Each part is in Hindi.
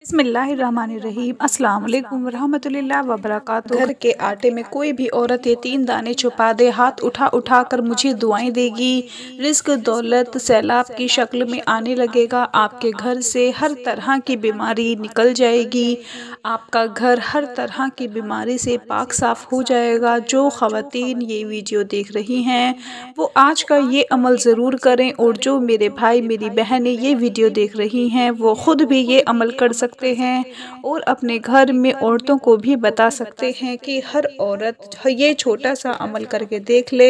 बिस्मिल्लाहिर्रहमानिर्रहीम अस्सलाम वालेकुम रहमतुल्लाहि व बरकातुहू। घर के आटे में कोई भी औरत ये 3 दाने छुपा दे, हाथ उठा उठा कर मुझे दुआएं देगी। रिस्क दौलत सैलाब की शक्ल में आने लगेगा। आपके घर से हर तरह की बीमारी निकल जाएगी। आपका घर हर तरह की बीमारी से पाक साफ हो जाएगा। जो ख़वातीन ये वीडियो देख रही हैं वो आज का ये अमल ज़रूर करें, और जो मेरे भाई मेरी बहनें ये वीडियो देख रही हैं वो ख़ुद भी ये अमल कर सकते हैं और अपने घर में औरतों को भी बता सकते हैं कि हर औरत ये छोटा सा अमल करके देख ले।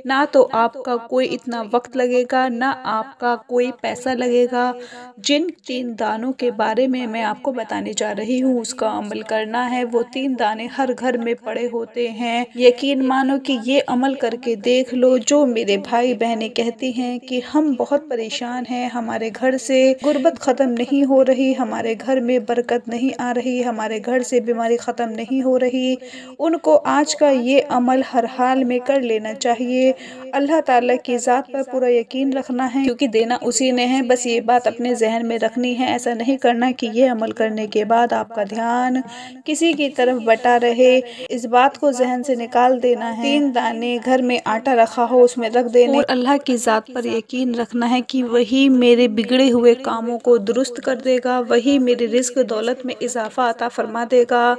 ना तो आपका कोई इतना वक्त लगेगा, ना आपका कोई पैसा लगेगा। जिन 3 दानों के बारे में मैं आपको बताने जा रही हूँ उसका अमल करना है। वो 3 दाने हर घर में पड़े होते हैं। यकीन मानो कि ये अमल करके देख लो। जो मेरे भाई बहनें कहती हैं कि हम बहुत परेशान हैं, हमारे घर से गुर्बत ख़त्म नहीं हो रही, हमारे घर में बरकत नहीं आ रही, हमारे घर से बीमारी ख़त्म नहीं हो रही, उनको आज का ये अमल हर हाल में कर लेना चाहिए। अल्लाह ताला की ज़ात पर पूरा यकीन रखना है, क्योंकि देना उसी ने है। बस ये बात अपने जहन में रखनी है। ऐसा नहीं करना कि ये अमल करने के बाद आपका ध्यान किसी की तरफ बटा रहे। इस बात को जहन से निकाल देना है। 3 दाने घर में आटा रखा हो उसमें रख देने, और अल्लाह की ज़ात पर यकीन रखना है कि वही मेरे बिगड़े हुए कामों को दुरुस्त कर देगा, वही मेरी रिस्क दौलत में इजाफा अता फरमा देगा,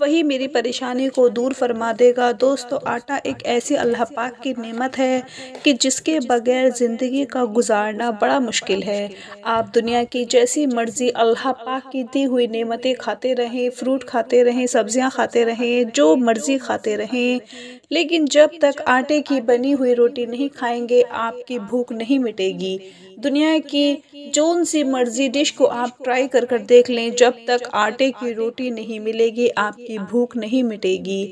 वही मेरी परेशानी को दूर फरमा देगा। दोस्तों, आटा एक ऐसी अल्लाह पाक की नेमत है कि जिसके बगैर ज़िंदगी का गुजारना बड़ा मुश्किल है। आप दुनिया की जैसी मर्ज़ी अल्लाह पाक की दी हुई नेमतें खाते रहें, फ्रूट खाते रहें, सब्जियां खाते रहें, जो मर्ज़ी खाते रहें, लेकिन जब तक आटे की बनी हुई रोटी नहीं खाएंगे आपकी भूख नहीं मिटेगी। दुनिया की जोन सी मर्जी डिश को आप ट्राई कर कर देख लें, जब तक आटे की रोटी नहीं मिलेगी आपकी भूख नहीं मिटेगी।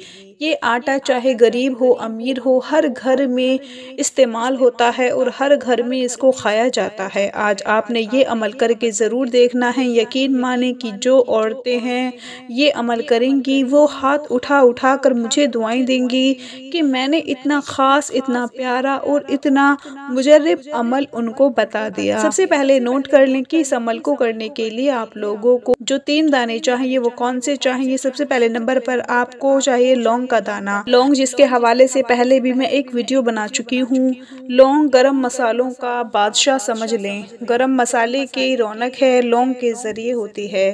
ये आटा चाहे गरीब हो अमीर हो, हर घर में इस्तेमाल होता है और हर घर में इसको खाया जाता है। आज आपने ये अमल करके ज़रूर देखना है। यकीन माने कि जो औरतें हैं ये अमल करेंगी वो हाथ उठा उठा कर मुझे दुआएं देंगी कि मैंने इतना ख़ास, इतना प्यारा और इतना मुजर्रब अमल उनको बता दिया। सबसे पहले नोट कर लें कि इस अमल को करने के लिए आप लोगों को जो 3 दाने चाहिए वो कौन से चाहिए। सबसे पहले नंबर पर आपको चाहिए लौंग का दाना। लौंग जिसके हवाले से पहले भी मैं एक वीडियो बना चुकी हूँ। लौंग गरम मसालों का बादशाह समझ लें। गरम मसाले की रौनक है लौंग के ज़रिए होती है।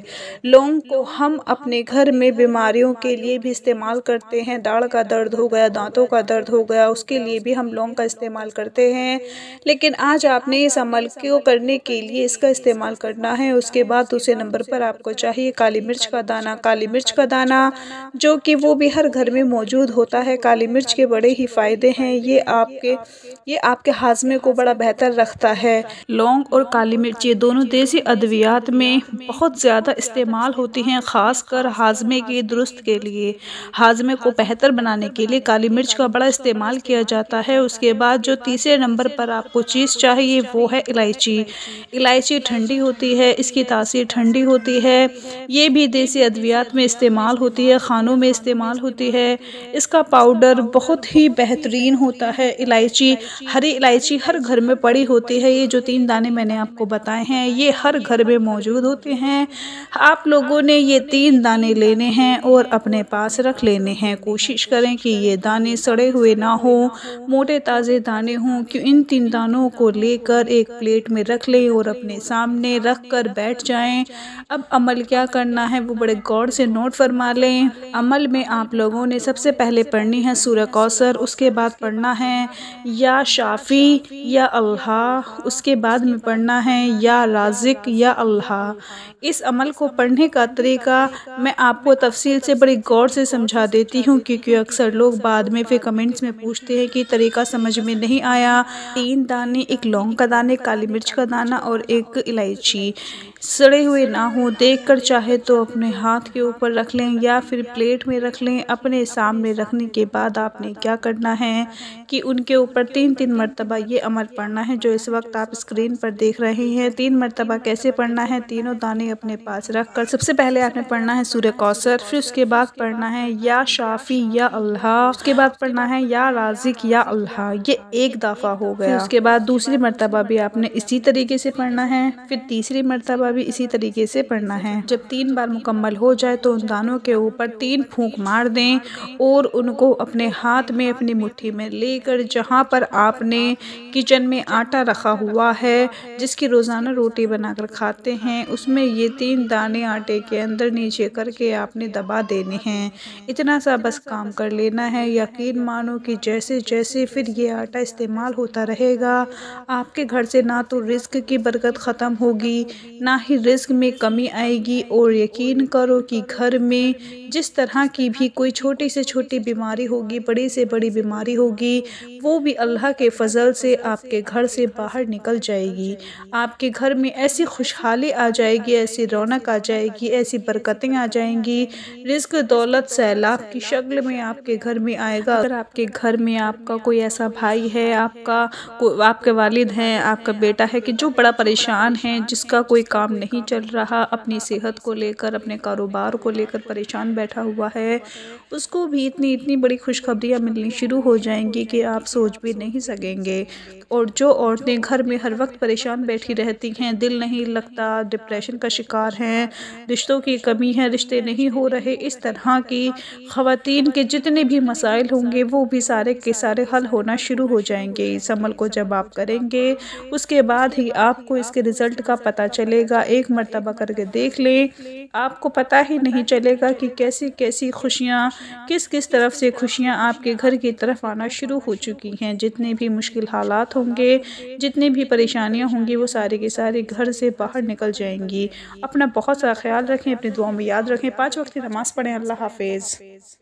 लौंग को हम अपने घर में बीमारियों के लिए भी इस्तेमाल करते हैं। दाढ़ का दर्द हो गया, दांतों का दर्द हो गया, उसके लिए भी हम लौंग का इस्तेमाल करते हैं। लेकिन आज आपने इस अमल को करने के लिए इसका इस्तेमाल करना है। उसके बाद दूसरे नंबर पर आपको चाहिए काली मिर्च का दाना। काली मिर्च का दाना जो कि वो भी हर घर में मौजूद होता है। काली मिर्च के बड़े ही फ़ायदे हैं। ये आपके हाजमे को बड़ा बेहतर रखता है। लौंग और काली मिर्च ये दोनों देसी अद्वियात में बहुत ज़्यादा इस्तेमाल होती हैं, ख़ासकर हाजमे के दुरुस्त के लिए। हाजमे को बेहतर बनाने के लिए काली मिर्च का बड़ा इस्तेमाल किया जाता है। उसके बाद जो तीसरे नंबर पर आपको चीज़ चाहिए वो है इलायची। इलायची ठंडी होती है, इसकी तासीर ठंडी होती है। ये भी देसी अद्वियात में इस्तेमाल होती है, खानों में इस्तेमाल होती है। इसका पाउडर बहुत ही बेहतरीन होता है। इलायची, हरी इलायची हर घर में पड़ी होती है। ये जो 3 दाने मैंने आपको बताए हैं ये हर घर में मौजूद होते हैं। आप लोगों ने ये 3 दाने लेने हैं और अपने पास रख लेने हैं। कोशिश करें कि ये दाने सड़े हुए ना हो, मोटे ताज़े दाने हों। कि इन 3 दानों को लेकर एक प्लेट में रख लें और अपने सामने रख कर बैठ जाएं। अब अमल क्या करना है वो बड़े गौर से नोट फरमा लें। अमल में आप लोगों ने सबसे पहले पढ़नी है सूरह कौसर, उसके बाद पढ़ना है या शाफ़ी या अल्लाह, उसके बाद में पढ़ना है या राज़िक या अल्लाह। इस अमल को पढ़ने का तरीका मैं आपको तफसील से बड़ी गौर से समझा देती हूँ, क्योंकि अक्सर लोग बाद में फिर कमेंट्स में पूछते हैं कि तरीका समझ में नहीं आया। 3 दाने, एक लौंग का दाने, काली मिर्च का दाना और एक इलायची सड़े हुए ना हो, देखकर चाहे तो अपने हाथ के ऊपर रख लें या फिर प्लेट में रख लें। अपने सामने रखने के बाद आपने क्या करना है कि उनके ऊपर 3-3 मरतबा ये अमल पढ़ना है जो इस वक्त आप स्क्रीन पर देख रहे हैं। 3 मरतबा कैसे पढ़ना है, तीनों दाने अपने पास रख कर सबसे पहले आपने पढ़ना है सूरह कौसर, फिर उसके बाद पढ़ना है या शाफ़ी या अल्लाह, उसके बाद पढ़ना है या राज़िक या अल्लाह। ये एक दफ़ा हो गया। उसके बाद दूसरी मरतबा भी आपने इसी तरीके से पढ़ना है, फिर तीसरी मरतबा भी इसी तरीके से पढ़ना करना है। जब 3 बार मुकम्मल हो जाए तो उन दानों के ऊपर 3 फूंक मार दें और उनको अपने हाथ में अपनी मुट्ठी में लेकर जहाँ पर आपने किचन में आटा रखा हुआ है जिसकी रोज़ाना रोटी बनाकर खाते हैं, उसमें ये 3 दाने आटे के अंदर नीचे करके आपने दबा देने हैं। इतना सा बस काम कर लेना है। यकीन मानो कि जैसे जैसे फिर ये आटा इस्तेमाल होता रहेगा, आपके घर से ना तो रिज़्क की बरकत ख़त्म होगी, ना ही रिज़्क में कमी आएगी। और यकीन करो कि घर में जिस तरह की भी कोई छोटी से छोटी बीमारी होगी, बड़ी से बड़ी बीमारी होगी, वो भी अल्लाह के फ़ज़ल से आपके घर से बाहर निकल जाएगी। आपके घर में ऐसी खुशहाली आ जाएगी, ऐसी रौनक आ जाएगी, ऐसी बरकतें आ जाएंगी, रिज़्क दौलत सैलाब की शक्ल में आपके घर में आएगा। अगर आपके घर में आपका कोई ऐसा भाई है, आपके वालिद हैं, आपका बेटा है कि जो बड़ा परेशान है, जिसका कोई काम नहीं चल रहा, अपनी सेहत को लेकर, अपने कारोबार को लेकर परेशान बैठा हुआ है, उसको भी इतनी इतनी बड़ी खुशखबरियाँ मिलनी शुरू हो जाएंगी कि आप सोच भी नहीं सकेंगे। और जो औरतें घर में हर वक्त परेशान बैठी रहती हैं, दिल नहीं लगता, डिप्रेशन का शिकार हैं, रिश्तों की कमी है, रिश्ते नहीं हो रहे, इस तरह की ख़वातीन के जितने भी मसाइल होंगे वो भी सारे के सारे हल होना शुरू हो जाएंगे। इस अमल को जब आप करेंगे उसके बाद ही आपको इसके रिज़ल्ट का पता चलेगा। एक मर्तबा करके देख लें, आपको पता ही नहीं चलेगा कि कैसी कैसी खुशियाँ, किस किस तरफ से खुशियाँ आपके घर की तरफ आना शुरू हो चुकी हैं। जितने भी मुश्किल हालात होंगे, जितनी भी परेशानियाँ होंगी, वो सारी की सारी घर से बाहर निकल जाएंगी। अपना बहुत सा ख्याल रखें, अपनी दुआओं में याद रखें, 5 वक्त की नमाज़ पढ़ें। अल्लाह हाफ़िज़।